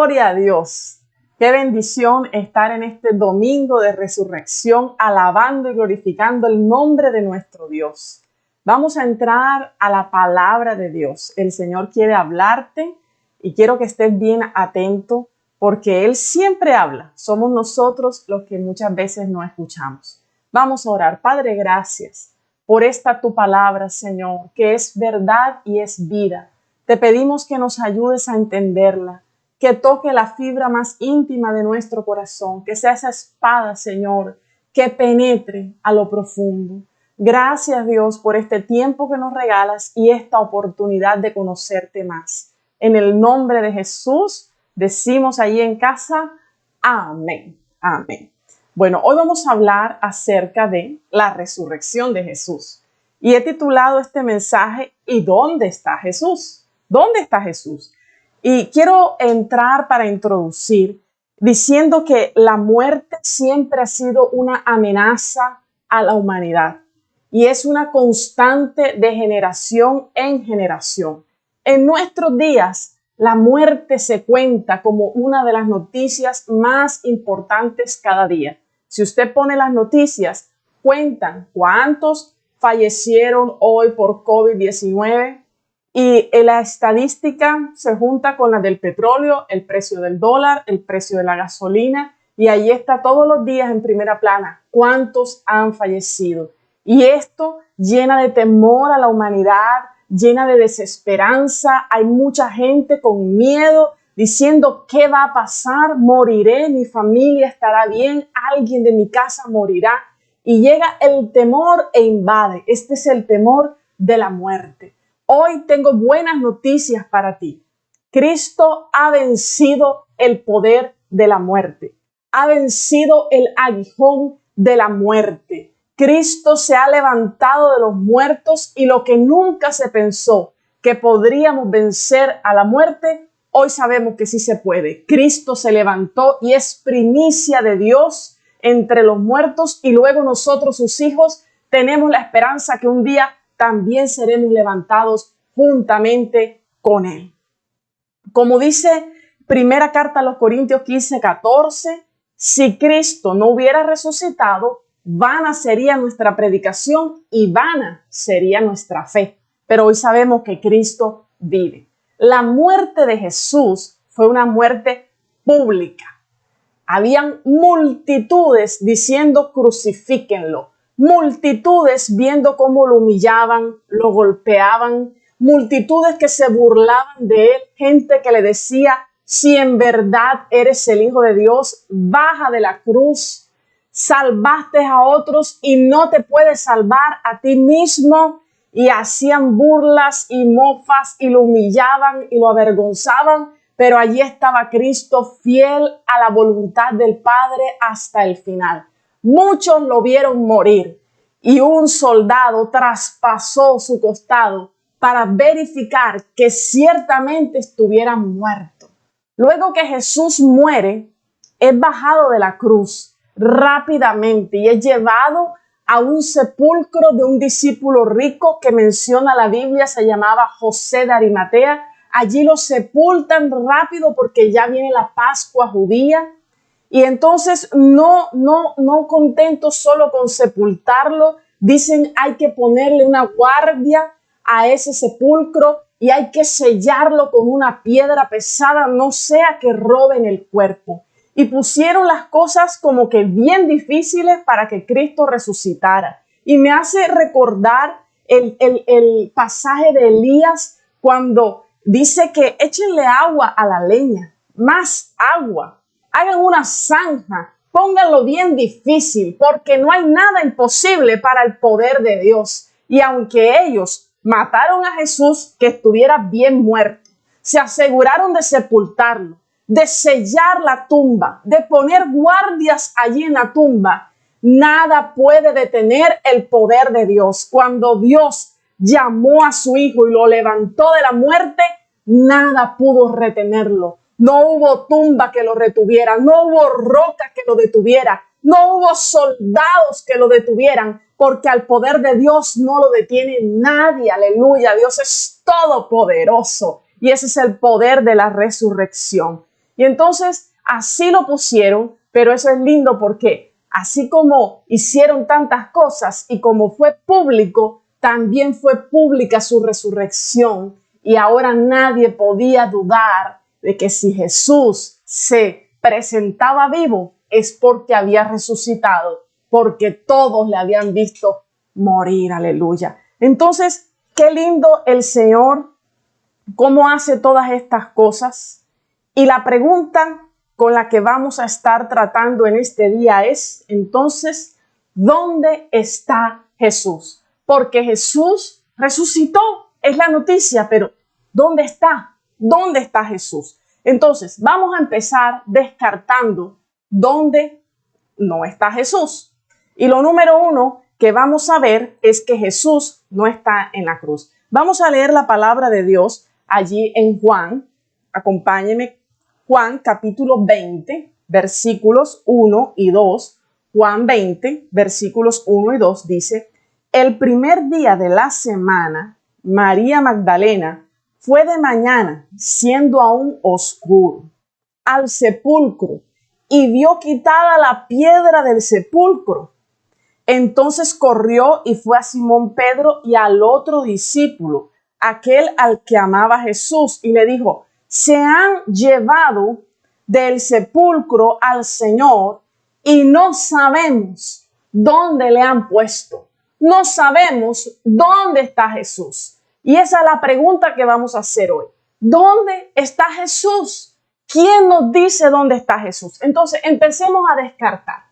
Gloria a Dios. Qué bendición estar en este domingo de resurrección, alabando y glorificando el nombre de nuestro Dios. Vamos a entrar a la palabra de Dios. El Señor quiere hablarte y quiero que estés bien atento porque Él siempre habla. Somos nosotros los que muchas veces no escuchamos. Vamos a orar. Padre, gracias por esta tu palabra, Señor, que es verdad y es vida. Te pedimos que nos ayudes a entenderla, que toque la fibra más íntima de nuestro corazón, que sea esa espada, Señor, que penetre a lo profundo. Gracias, Dios, por este tiempo que nos regalas y esta oportunidad de conocerte más. En el nombre de Jesús, decimos allí en casa, amén, amén. Bueno, hoy vamos a hablar acerca de la resurrección de Jesús. Y he titulado este mensaje, ¿y dónde está Jesús? ¿Dónde está Jesús? Y quiero entrar para introducir diciendo que la muerte siempre ha sido una amenaza a la humanidad y es una constante de generación en generación. En nuestros días, la muerte se cuenta como una de las noticias más importantes cada día. Si usted pone las noticias, cuentan cuántos fallecieron hoy por COVID-19, y la estadística se junta con la del petróleo, el precio del dólar, el precio de la gasolina, y ahí está todos los días en primera plana cuántos han fallecido. Y esto llena de temor a la humanidad, llena de desesperanza. Hay mucha gente con miedo diciendo, ¿qué va a pasar? ¿Moriré? ¿Mi familia estará bien? ¿Alguien de mi casa morirá? Y llega el temor e invade. Este es el temor de la muerte. Hoy tengo buenas noticias para ti. Cristo ha vencido el poder de la muerte. Ha vencido el aguijón de la muerte. Cristo se ha levantado de los muertos y lo que nunca se pensó que podríamos vencer a la muerte, hoy sabemos que sí se puede. Cristo se levantó y es primicia de Dios entre los muertos y luego nosotros, sus hijos, tenemos la esperanza que un día también seremos levantados juntamente con Él. Como dice primera carta a los Corintios 15:14, si Cristo no hubiera resucitado, vana sería nuestra predicación y vana sería nuestra fe. Pero hoy sabemos que Cristo vive. La muerte de Jesús fue una muerte pública. Habían multitudes diciendo crucifíquenlo. Multitudes viendo cómo lo humillaban, lo golpeaban, multitudes que se burlaban de él, gente que le decía, si en verdad eres el Hijo de Dios, baja de la cruz, salvaste a otros y no te puedes salvar a ti mismo, y hacían burlas y mofas y lo humillaban y lo avergonzaban, pero allí estaba Cristo fiel a la voluntad del Padre hasta el final. Muchos lo vieron morir y un soldado traspasó su costado para verificar que ciertamente estuviera muerto. Luego que Jesús muere, es bajado de la cruz rápidamente y es llevado a un sepulcro de un discípulo rico que menciona la Biblia, se llamaba José de Arimatea. Allí lo sepultan rápido porque ya viene la Pascua judía. Y entonces no contentos solo con sepultarlo, dicen hay que ponerle una guardia a ese sepulcro y hay que sellarlo con una piedra pesada, no sea que roben el cuerpo. Y pusieron las cosas como que bien difíciles para que Cristo resucitara. Y me hace recordar el pasaje de Elías cuando dice que échenle agua a la leña, más agua. Hagan una zanja, pónganlo bien difícil, porque no hay nada imposible para el poder de Dios. Y aunque ellos mataron a Jesús, que estuviera bien muerto, se aseguraron de sepultarlo, de sellar la tumba, de poner guardias allí en la tumba, nada puede detener el poder de Dios. Cuando Dios llamó a su Hijo y lo levantó de la muerte, nada pudo retenerlo. No hubo tumba que lo retuviera, no hubo roca que lo detuviera, no hubo soldados que lo detuvieran, porque al poder de Dios no lo detiene nadie. Aleluya, Dios es todopoderoso y ese es el poder de la resurrección. Y entonces así lo pusieron, pero eso es lindo porque así como hicieron tantas cosas y como fue público, también fue pública su resurrección. Y ahora nadie podía dudar de que si Jesús se presentaba vivo es porque había resucitado, porque todos le habían visto morir, aleluya. Entonces, qué lindo el Señor, cómo hace todas estas cosas. Y la pregunta con la que vamos a estar tratando en este día es, entonces, ¿dónde está Jesús? Porque Jesús resucitó, es la noticia, pero ¿dónde está? ¿Dónde está Jesús? Entonces, vamos a empezar descartando dónde no está Jesús. Y lo número uno que vamos a ver es que Jesús no está en la cruz. Vamos a leer la palabra de Dios allí en Juan. Acompáñenme. Juan capítulo 20, versículos 1 y 2. Juan 20, versículos 1 y 2 dice: el primer día de la semana, María Magdalena fue de mañana, siendo aún oscuro, al sepulcro y vio quitada la piedra del sepulcro. Entonces corrió y fue a Simón Pedro y al otro discípulo, aquel al que amaba Jesús, y le dijo: se han llevado del sepulcro al Señor y no sabemos dónde le han puesto. No sabemos dónde está Jesús. Y esa es la pregunta que vamos a hacer hoy. ¿Dónde está Jesús? ¿Quién nos dice dónde está Jesús? Entonces, empecemos a descartar.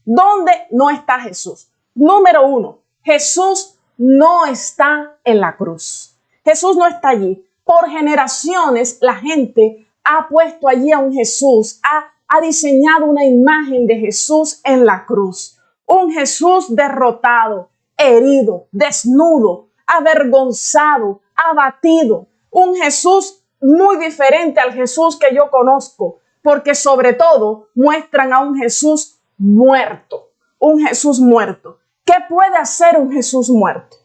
¿Dónde no está Jesús? Número uno, Jesús no está en la cruz. Jesús no está allí. Por generaciones la gente ha puesto allí a un Jesús, ha diseñado una imagen de Jesús en la cruz. Un Jesús derrotado, herido, desnudo, avergonzado, abatido. Un Jesús muy diferente al Jesús que yo conozco, porque sobre todo muestran a un Jesús muerto. Un Jesús muerto. ¿Qué puede hacer un Jesús muerto?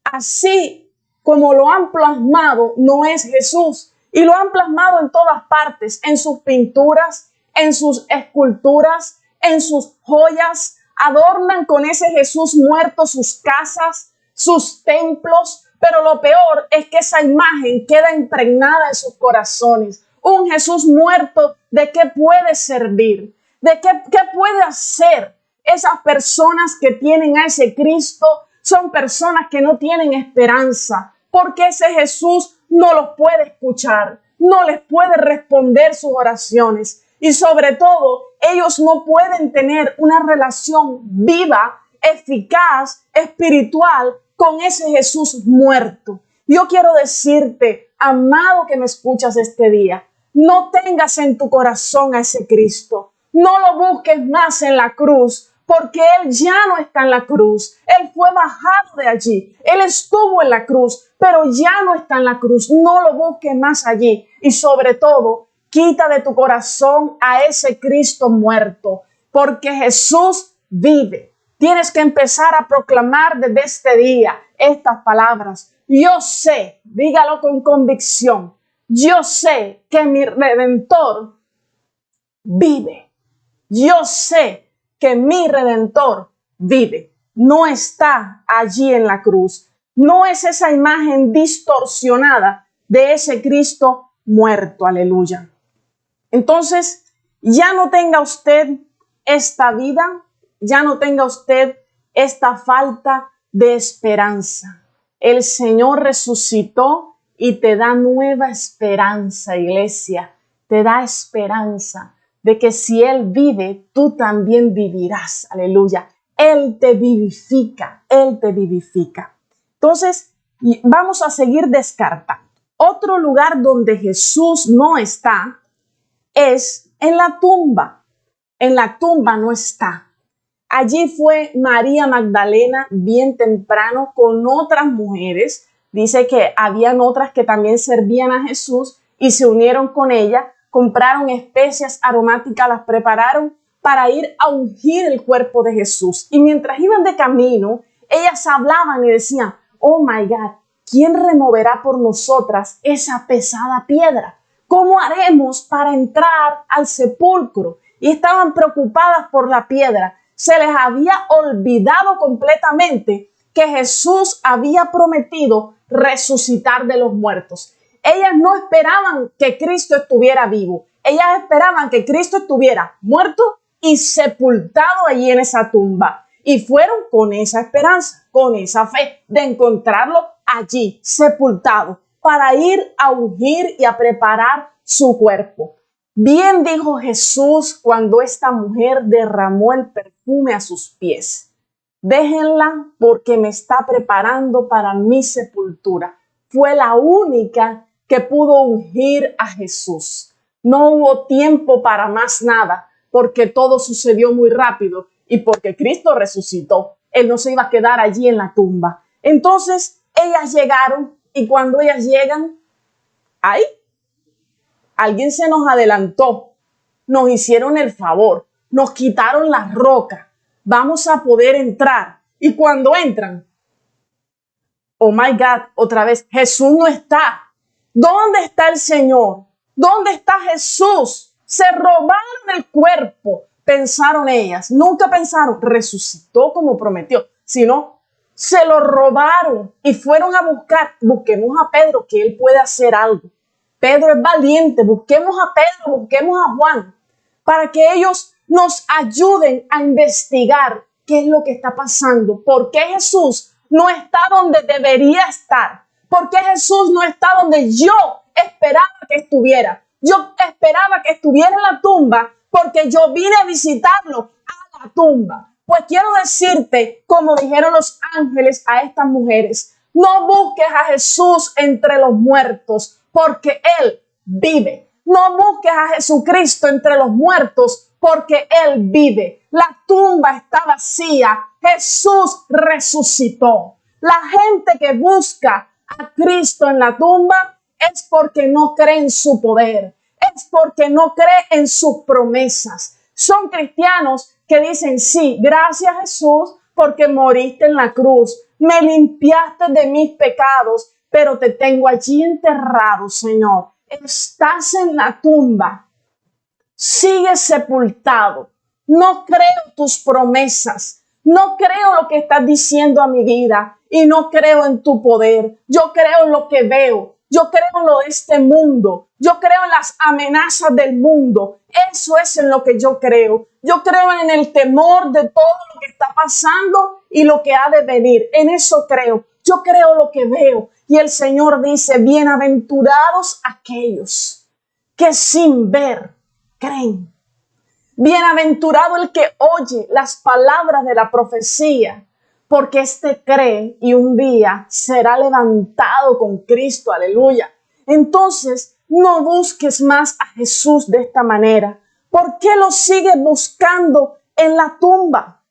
Así como lo han plasmado, no es Jesús. Y lo han plasmado en todas partes, en sus pinturas, en sus esculturas, en sus joyas. Adornan con ese Jesús muerto sus casas, sus templos. Pero lo peor es que esa imagen queda impregnada en sus corazones. Un Jesús muerto, ¿de qué puede servir? ¿De qué puede hacer? Esas personas que tienen a ese Cristo son personas que no tienen esperanza, porque ese Jesús no los puede escuchar, no les puede responder sus oraciones y sobre todo ellos no pueden tener una relación viva, eficaz, espiritual con ese Jesús muerto. Yo quiero decirte, amado que me escuchas este día, no tengas en tu corazón a ese Cristo, no lo busques más en la cruz, porque Él ya no está en la cruz. Él fue bajado de allí. Él estuvo en la cruz, pero ya no está en la cruz. No lo busques más allí. Y sobre todo, quita de tu corazón a ese Cristo muerto, porque Jesús vive. Tienes que empezar a proclamar desde este día estas palabras. Yo sé, dígalo con convicción, yo sé que mi Redentor vive. Yo sé que mi Redentor vive. No está allí en la cruz. No es esa imagen distorsionada de ese Cristo muerto. Aleluya. Entonces, ya no tenga usted esta vida, ya no tenga usted esta falta de esperanza. El Señor resucitó y te da nueva esperanza, iglesia. Te da esperanza de que si Él vive, tú también vivirás. Aleluya. Él te vivifica, Él te vivifica. Entonces, vamos a seguir descartando. Otro lugar donde Jesús no está es en la tumba. En la tumba no está. Allí fue María Magdalena bien temprano con otras mujeres. Dice que habían otras que también servían a Jesús y se unieron con ella. Compraron especias aromáticas, las prepararon para ir a ungir el cuerpo de Jesús. Y mientras iban de camino, ellas hablaban y decían: oh my God, ¿quién removerá por nosotras esa pesada piedra? ¿Cómo haremos para entrar al sepulcro? Y estaban preocupadas por la piedra. Se les había olvidado completamente que Jesús había prometido resucitar de los muertos. Ellas no esperaban que Cristo estuviera vivo. Ellas esperaban que Cristo estuviera muerto y sepultado allí en esa tumba. Y fueron con esa esperanza, con esa fe de encontrarlo allí, sepultado, para ir a ungir y a preparar su cuerpo. Bien dijo Jesús cuando esta mujer derramó el perfume a sus pies. Déjenla porque me está preparando para mi sepultura. Fue la única que pudo ungir a Jesús. No hubo tiempo para más nada porque todo sucedió muy rápido y porque Cristo resucitó. Él no se iba a quedar allí en la tumba. Entonces ellas llegaron y cuando ellas llegan, ¡ay! Alguien se nos adelantó, nos hicieron el favor, nos quitaron las rocas, vamos a poder entrar. Y cuando entran, oh my God, otra vez, Jesús no está. ¿Dónde está el Señor? ¿Dónde está Jesús? Se robaron el cuerpo, pensaron ellas. Nunca pensaron, resucitó como prometió, sino se lo robaron y fueron a buscar. Busquemos a Pedro, que él puede hacer algo. Pedro es valiente, busquemos a Pedro, busquemos a Juan, para que ellos nos ayuden a investigar qué es lo que está pasando, por qué Jesús no está donde debería estar, por qué Jesús no está donde yo esperaba que estuviera. Yo esperaba que estuviera en la tumba porque yo vine a visitarlo a la tumba. Pues quiero decirte, como dijeron los ángeles a estas mujeres, no busques a Jesús entre los muertos, porque Él vive. No busques a Jesucristo entre los muertos, porque Él vive. La tumba está vacía. Jesús resucitó. La gente que busca a Cristo en la tumba es porque no cree en su poder. Es porque no cree en sus promesas. Son cristianos que dicen, sí, gracias Jesús, porque moriste en la cruz. Me limpiaste de mis pecados, pero te tengo allí enterrado, Señor. Estás en la tumba. Sigues sepultado. No creo tus promesas. No creo lo que estás diciendo a mi vida. Y no creo en tu poder. Yo creo en lo que veo. Yo creo en lo de este mundo. Yo creo en las amenazas del mundo. Eso es en lo que yo creo. Yo creo en el temor de todo lo que está pasando y lo que ha de venir. En eso creo. Yo creo lo que veo. Y el Señor dice, bienaventurados aquellos que sin ver creen. Bienaventurado el que oye las palabras de la profecía, porque éste cree y un día será levantado con Cristo. Aleluya. Entonces, no busques más a Jesús de esta manera. ¿Por qué lo sigues buscando en la tumba?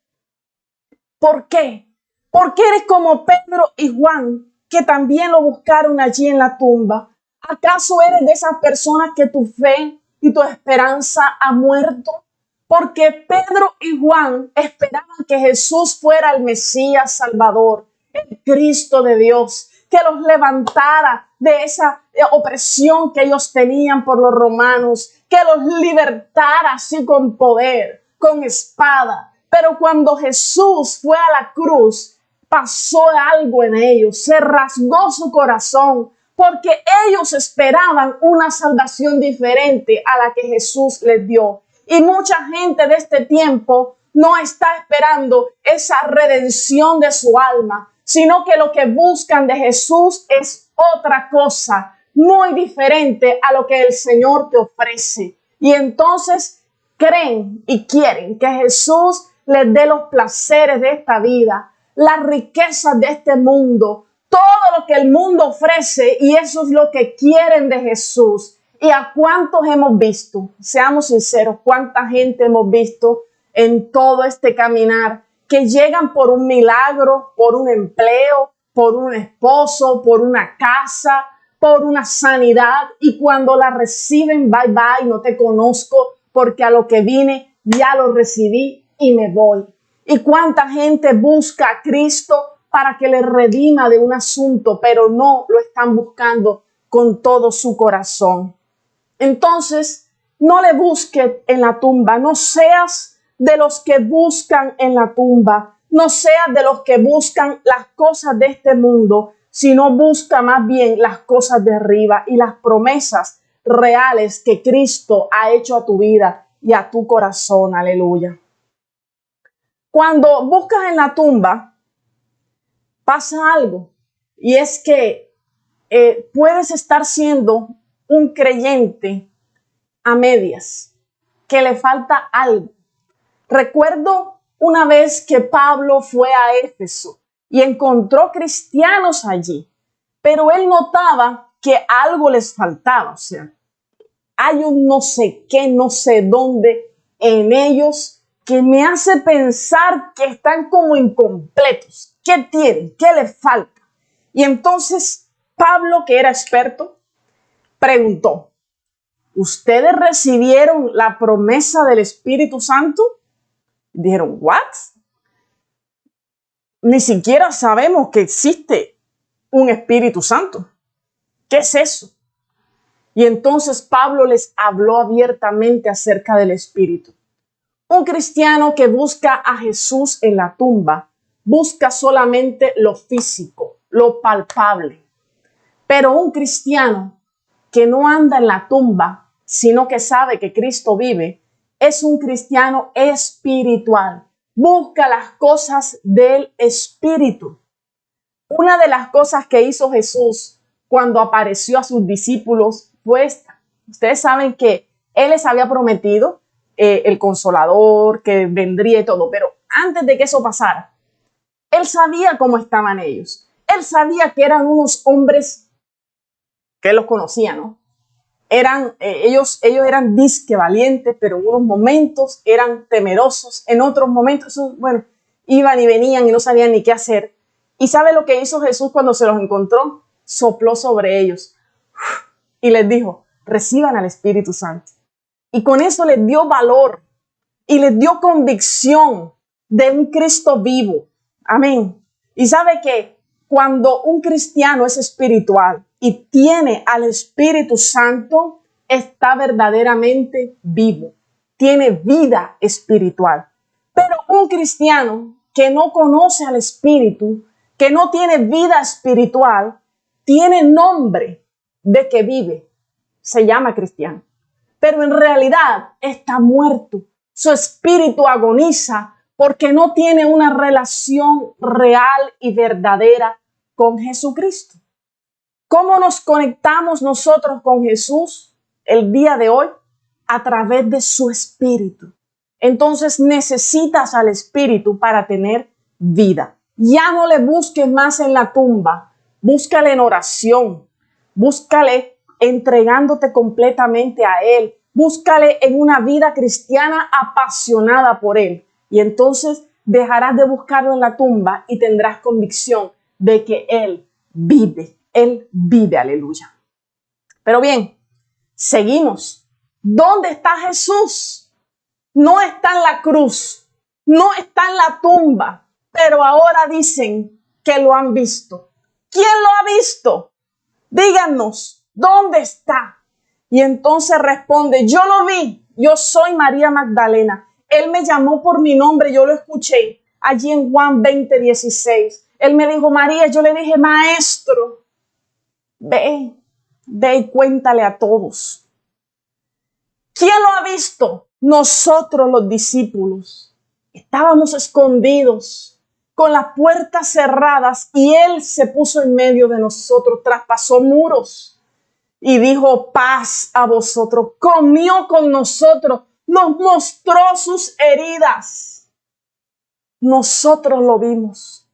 ¿Por qué? Porque eres como Pedro y Juan, que también lo buscaron allí en la tumba. ¿Acaso eres de esas personas que tu fe y tu esperanza ha muerto? Porque Pedro y Juan esperaban que Jesús fuera el Mesías Salvador, el Cristo de Dios, que los levantara de esa opresión que ellos tenían por los romanos, que los libertara así con poder, con espada. Pero cuando Jesús fue a la cruz, pasó algo en ellos, se rasgó su corazón, porque ellos esperaban una salvación diferente a la que Jesús les dio. Y mucha gente de este tiempo no está esperando esa redención de su alma, sino que lo que buscan de Jesús es otra cosa, muy diferente a lo que el Señor te ofrece. Y entonces creen y quieren que Jesús les dé los placeres de esta vida, las riquezas de este mundo, todo lo que el mundo ofrece, y eso es lo que quieren de Jesús. ¿Y a cuántos hemos visto? Seamos sinceros, ¿cuánta gente hemos visto en todo este caminar que llegan por un milagro, por un empleo, por un esposo, por una casa, por una sanidad, y cuando la reciben, bye bye, no te conozco porque a lo que vine ya lo recibí y me voy? ¿Y cuánta gente busca a Cristo para que le redima de un asunto, pero no lo están buscando con todo su corazón? Entonces, no le busques en la tumba, no seas de los que buscan en la tumba, no seas de los que buscan las cosas de este mundo, sino busca más bien las cosas de arriba y las promesas reales que Cristo ha hecho a tu vida y a tu corazón. Aleluya. Cuando buscas en la tumba, pasa algo, y es que puedes estar siendo un creyente a medias, que le falta algo. Recuerdo una vez que Pablo fue a Éfeso y encontró cristianos allí, pero él notaba que algo les faltaba, o sea, hay un no sé qué, no sé dónde en ellos que me hace pensar que están como incompletos. ¿Qué tienen? ¿Qué les falta? Y entonces Pablo, que era experto, preguntó, ¿ustedes recibieron la promesa del Espíritu Santo? Dijeron, ¿what? Ni siquiera sabemos que existe un Espíritu Santo. ¿Qué es eso? Y entonces Pablo les habló abiertamente acerca del Espíritu. Un cristiano que busca a Jesús en la tumba busca solamente lo físico, lo palpable. Pero un cristiano que no anda en la tumba, sino que sabe que Cristo vive, es un cristiano espiritual. Busca las cosas del Espíritu. Una de las cosas que hizo Jesús cuando apareció a sus discípulos fue esta. Ustedes saben que Él les había prometido el Consolador, que vendría y todo, pero antes de que eso pasara, Él sabía cómo estaban ellos. Él sabía que eran unos hombres que Él los conocía, ¿no? Ellos eran disque valientes, pero en unos momentos eran temerosos, en otros momentos, bueno, iban y venían y no sabían ni qué hacer. ¿Y sabe lo que hizo Jesús cuando se los encontró? Sopló sobre ellos y les dijo, reciban al Espíritu Santo. Y con eso les dio valor y les dio convicción de un Cristo vivo. Amén. Y sabe que cuando un cristiano es espiritual y tiene al Espíritu Santo, está verdaderamente vivo. Tiene vida espiritual. Pero un cristiano que no conoce al Espíritu, que no tiene vida espiritual, tiene nombre de que vive. Se llama cristiano. Pero en realidad está muerto. Su espíritu agoniza porque no tiene una relación real y verdadera con Jesucristo. ¿Cómo nos conectamos nosotros con Jesús el día de hoy? A través de su espíritu. Entonces necesitas al espíritu para tener vida. Ya no le busques más en la tumba, búscale en oración, búscale entregándote completamente a Él, búscale en una vida cristiana apasionada por Él. Y entonces dejarás de buscarlo en la tumba y tendrás convicción de que Él vive, aleluya. Pero bien, seguimos. ¿Dónde está Jesús? No está en la cruz, no está en la tumba, pero ahora dicen que lo han visto. ¿Quién lo ha visto? Díganos, ¿dónde está? Y entonces responde, yo lo vi, yo soy María Magdalena. Él me llamó por mi nombre, yo lo escuché allí en Juan 20:16. Él me dijo, María, yo le dije, maestro, ve y cuéntale a todos. ¿Quién lo ha visto? Nosotros los discípulos. Estábamos escondidos con las puertas cerradas y Él se puso en medio de nosotros, traspasó muros y dijo paz a vosotros. Comió con nosotros, nos mostró sus heridas. Nosotros lo vimos.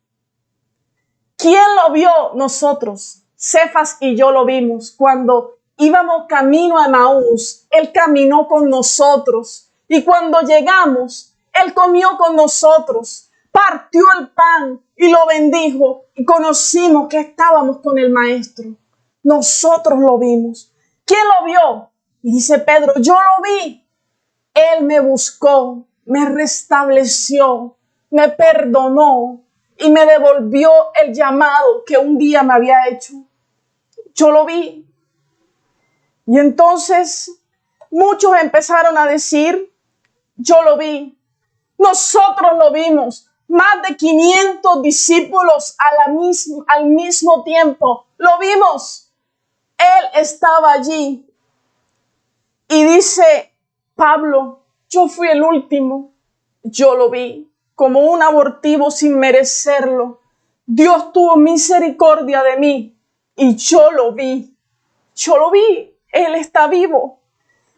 ¿Quién lo vio? Nosotros. Cefas y yo lo vimos cuando íbamos camino a Emaús. Él caminó con nosotros y cuando llegamos, Él comió con nosotros, partió el pan y lo bendijo y conocimos que estábamos con el Maestro. Nosotros lo vimos. ¿Quién lo vio? Y dice Pedro, yo lo vi. Él me buscó, me restableció, me perdonó y me devolvió el llamado que un día me había hecho. Yo lo vi. Y entonces muchos empezaron a decir, yo lo vi, nosotros lo vimos. Más de 500 discípulos al mismo tiempo. Lo vimos. Él estaba allí. Y dice Pablo, yo fui el último. Yo lo vi como un abortivo sin merecerlo. Dios tuvo misericordia de mí y yo lo vi. Yo lo vi. Él está vivo.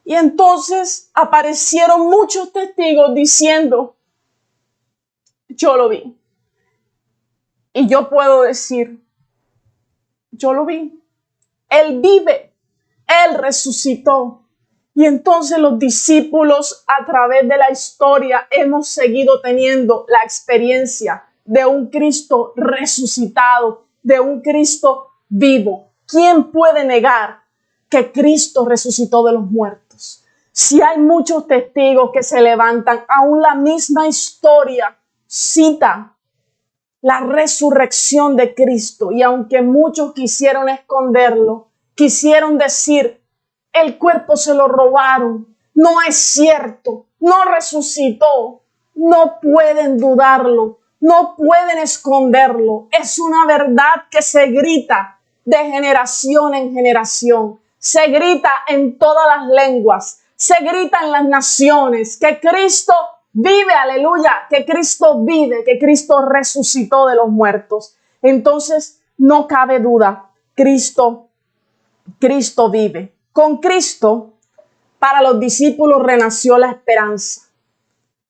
Y entonces aparecieron muchos testigos diciendo, yo lo vi. Y yo puedo decir, yo lo vi. Él vive. Él resucitó. Y entonces los discípulos a través de la historia hemos seguido teniendo la experiencia de un Cristo resucitado, de un Cristo vivo. ¿Quién puede negar que Cristo resucitó de los muertos? Si hay muchos testigos que se levantan, aún la misma historia cita la resurrección de Cristo. Y aunque muchos quisieron esconderlo, quisieron decir, el cuerpo se lo robaron, no es cierto, no resucitó, no pueden dudarlo, no pueden esconderlo. Es una verdad que se grita de generación en generación, se grita en todas las lenguas, se grita en las naciones, que Cristo vive, aleluya, que Cristo vive, que Cristo resucitó de los muertos. Entonces, no cabe duda, Cristo vive. Con Cristo, para los discípulos renació la esperanza.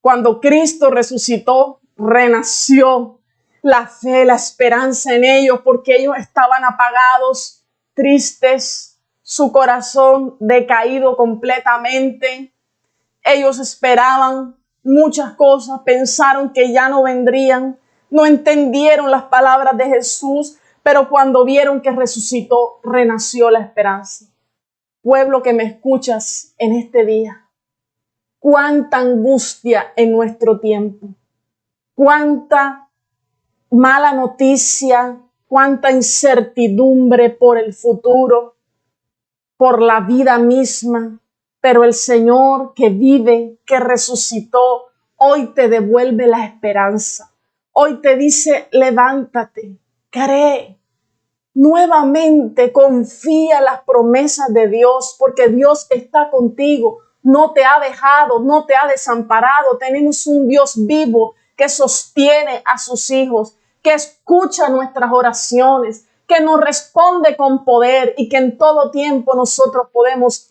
Cuando Cristo resucitó, renació la fe, la esperanza en ellos, porque ellos estaban apagados, tristes, su corazón decaído completamente. Ellos esperaban muchas cosas, pensaron que ya no vendrían, no entendieron las palabras de Jesús, pero cuando vieron que resucitó, renació la esperanza. Pueblo que me escuchas en este día, cuánta angustia en nuestro tiempo, cuánta mala noticia, cuánta incertidumbre por el futuro, por la vida misma. Pero el Señor que vive, que resucitó, hoy te devuelve la esperanza. Hoy te dice, levántate, cree. Nuevamente confía en las promesas de Dios, porque Dios está contigo, no te ha dejado, no te ha desamparado. Tenemos un Dios vivo que sostiene a sus hijos, que escucha nuestras oraciones, que nos responde con poder y que en todo tiempo nosotros podemos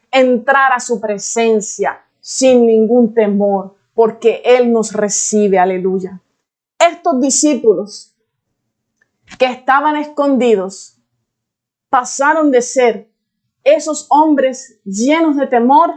entrar a su presencia sin ningún temor, porque Él nos recibe, aleluya. Estos discípulos que estaban escondidos pasaron de ser esos hombres llenos de temor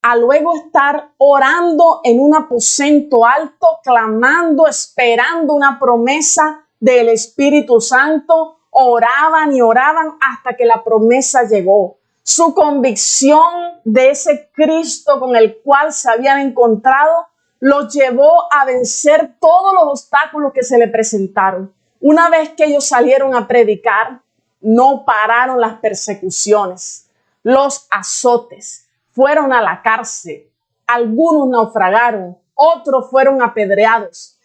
a luego estar orando en un aposento alto, clamando, esperando una promesa del Espíritu Santo. Oraban y oraban hasta que la promesa llegó. Su convicción de ese Cristo con el cual se habían encontrado los llevó a vencer todos los obstáculos que se le presentaron. Una vez que ellos salieron a predicar, no pararon las persecuciones, los azotes, fueron a la cárcel, algunos naufragaron, otros fueron apedreados,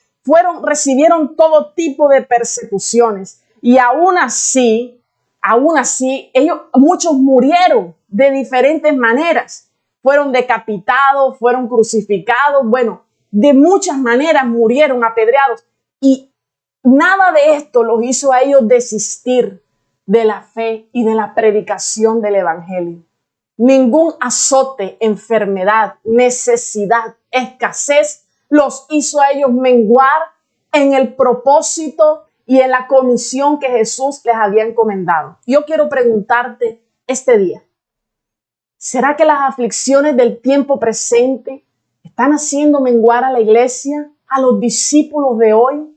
recibieron todo tipo de persecuciones y aún así, muchos murieron de diferentes maneras, fueron decapitados, fueron crucificados, bueno, de muchas maneras murieron apedreados y nada de esto los hizo a ellos desistir de la fe y de la predicación del evangelio. Ningún azote, enfermedad, necesidad, escasez los hizo a ellos menguar en el propósito y en la comisión que Jesús les había encomendado. Yo quiero preguntarte este día, ¿será que las aflicciones del tiempo presente están haciendo menguar a la iglesia, a los discípulos de hoy?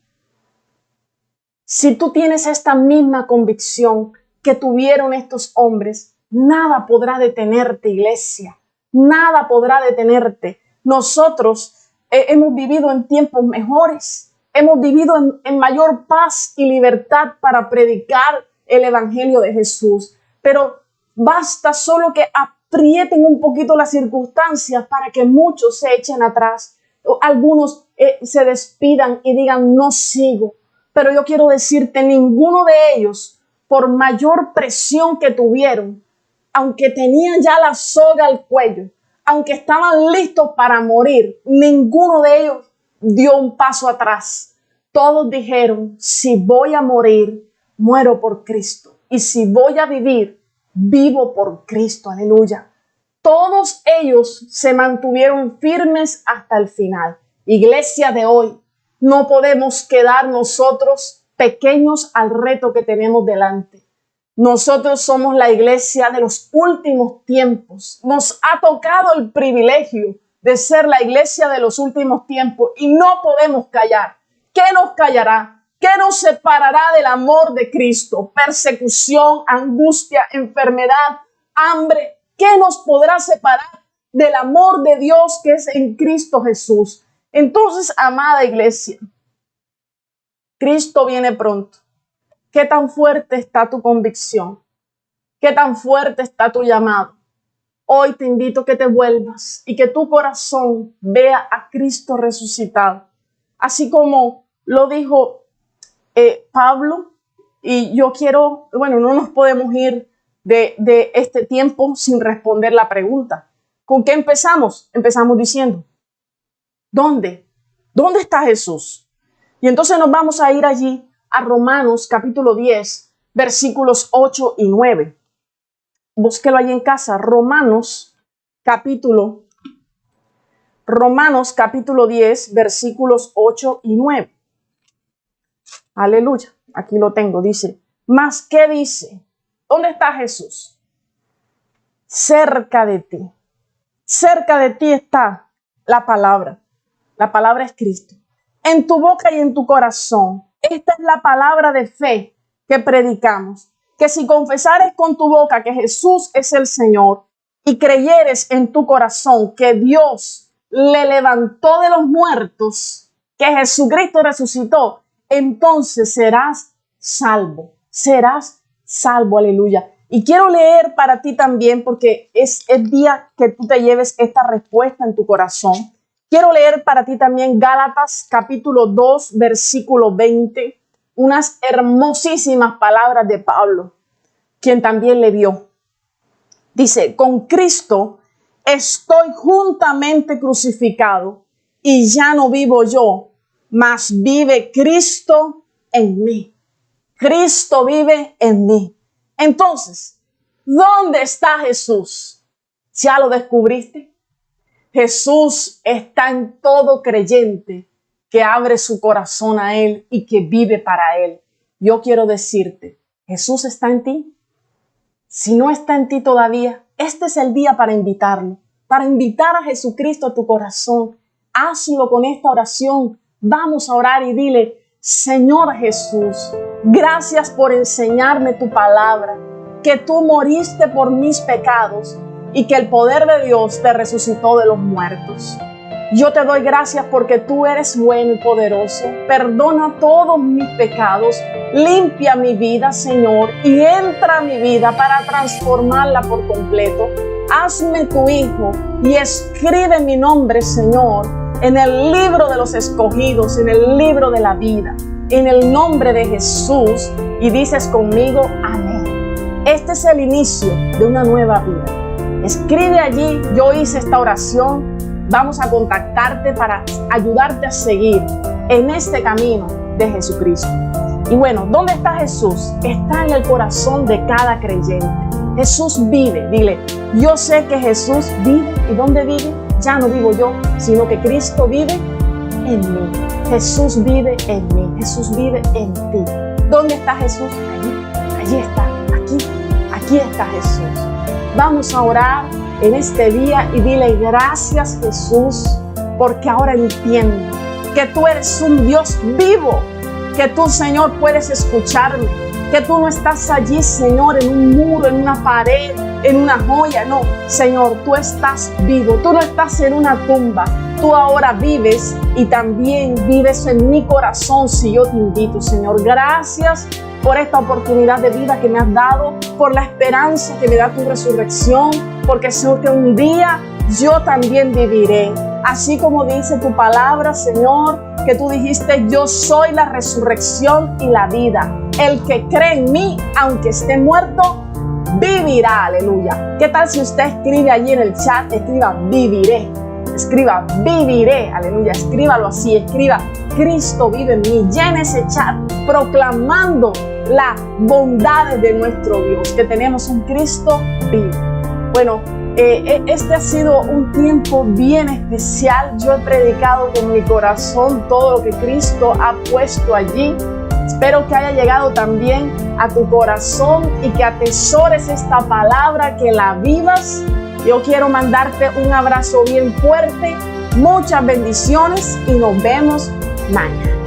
Si tú tienes esta misma convicción que tuvieron estos hombres, nada podrá detenerte, iglesia. Nada podrá detenerte. Nosotros hemos vivido en tiempos mejores. Hemos vivido en mayor paz y libertad para predicar el evangelio de Jesús. Pero basta solo que aprieten un poquito las circunstancias para que muchos se echen atrás. Algunos se despidan y digan, no sigo. Pero yo quiero decirte, ninguno de ellos, por mayor presión que tuvieron, aunque tenían ya la soga al cuello, aunque estaban listos para morir, ninguno de ellos dio un paso atrás. Todos dijeron, si voy a morir, muero por Cristo. Y si voy a vivir, vivo por Cristo. Aleluya. Todos ellos se mantuvieron firmes hasta el final. Iglesia de hoy, no podemos quedar nosotros pequeños al reto que tenemos delante. Nosotros somos la iglesia de los últimos tiempos. Nos ha tocado el privilegio de ser la iglesia de los últimos tiempos y no podemos callar. ¿Qué nos callará? ¿Qué nos separará del amor de Cristo? Persecución, angustia, enfermedad, hambre. ¿Qué nos podrá separar del amor de Dios que es en Cristo Jesús? Entonces, amada iglesia, Cristo viene pronto. ¿Qué tan fuerte está tu convicción? ¿Qué tan fuerte está tu llamado? Hoy te invito a que te vuelvas y que tu corazón vea a Cristo resucitado. Así como lo dijo Pablo, y yo quiero, bueno, no nos podemos ir de este tiempo sin responder la pregunta. ¿Con qué empezamos? Empezamos diciendo, ¿dónde? ¿Dónde está Jesús? Y entonces nos vamos a ir allí a Romanos capítulo 10, versículos 8 y 9. Búsquelo ahí en casa. Romanos capítulo 10, versículos 8 y 9. Aleluya. Aquí lo tengo. Dice, ¿mas qué dice? ¿Dónde está Jesús? Cerca de ti. Cerca de ti está la palabra. La palabra es Cristo. En tu boca y en tu corazón. Esta es la palabra de fe que predicamos. Que si confesares con tu boca que Jesús es el Señor y creyeres en tu corazón que Dios le levantó de los muertos, que Jesucristo resucitó, entonces serás salvo. Serás salvo, aleluya. Y quiero leer para ti también, porque es el día que tú te lleves esta respuesta en tu corazón. Quiero leer para ti también Gálatas capítulo 2, versículo 20, unas hermosísimas palabras de Pablo, quien también le vio. Dice, con Cristo estoy juntamente crucificado y ya no vivo yo, mas vive Cristo en mí. Cristo vive en mí. Entonces, ¿dónde está Jesús? ¿Ya lo descubriste? Jesús está en todo creyente que abre su corazón a Él y que vive para Él. Yo quiero decirte, ¿Jesús está en ti? Si no está en ti todavía, este es el día para invitarlo, para invitar a Jesucristo a tu corazón. Hazlo con esta oración. Vamos a orar y dile, Señor Jesús, gracias por enseñarme tu palabra, que tú moriste por mis pecados y que el poder de Dios te resucitó de los muertos. Yo te doy gracias porque tú eres bueno y poderoso. Perdona todos mis pecados, limpia mi vida, Señor, y entra a mi vida para transformarla por completo. Hazme tu hijo y escribe mi nombre, Señor, en el libro de los escogidos, en el libro de la vida, en el nombre de Jesús. Y dices conmigo, amén. Este es el inicio de una nueva vida. Escribe allí, yo hice esta oración. Vamos a contactarte para ayudarte a seguir en este camino de Jesucristo. Y bueno, ¿dónde está Jesús? Está en el corazón de cada creyente. Jesús vive. Dile, yo sé que Jesús vive. ¿Y dónde vive? Ya no vivo yo, sino que Cristo vive en mí. Jesús vive en mí. Jesús vive en ti. ¿Dónde está Jesús? Allí está. Aquí está Jesús. Vamos a orar en este día y dile gracias, Jesús, porque ahora entiendo que tú eres un Dios vivo, que tú, Señor, puedes escucharme, que tú no estás allí, Señor, en un muro, en una pared, en una joya. No, Señor, tú estás vivo, tú no estás en una tumba, tú ahora vives y también vives en mi corazón si yo te invito, Señor. Gracias por esta oportunidad de vida que me has dado, por la esperanza que me da tu resurrección, porque sé que un día yo también viviré. Así como dice tu palabra, Señor, que tú dijiste, yo soy la resurrección y la vida. El que cree en mí, aunque esté muerto, vivirá. Aleluya. ¿Qué tal si usted escribe allí en el chat? Escriba viviré. Escriba viviré. Aleluya. Escríbalo así. Escriba Cristo vive en mí. Llene ese chat proclamando las bondades de nuestro Dios, que tenemos un Cristo vivo. Bueno, este ha sido un tiempo bien especial. Yo he predicado con mi corazón todo lo que Cristo ha puesto allí. Espero que haya llegado también a tu corazón y que atesores esta palabra, que la vivas. Yo quiero mandarte un abrazo bien fuerte, muchas bendiciones y nos vemos mañana.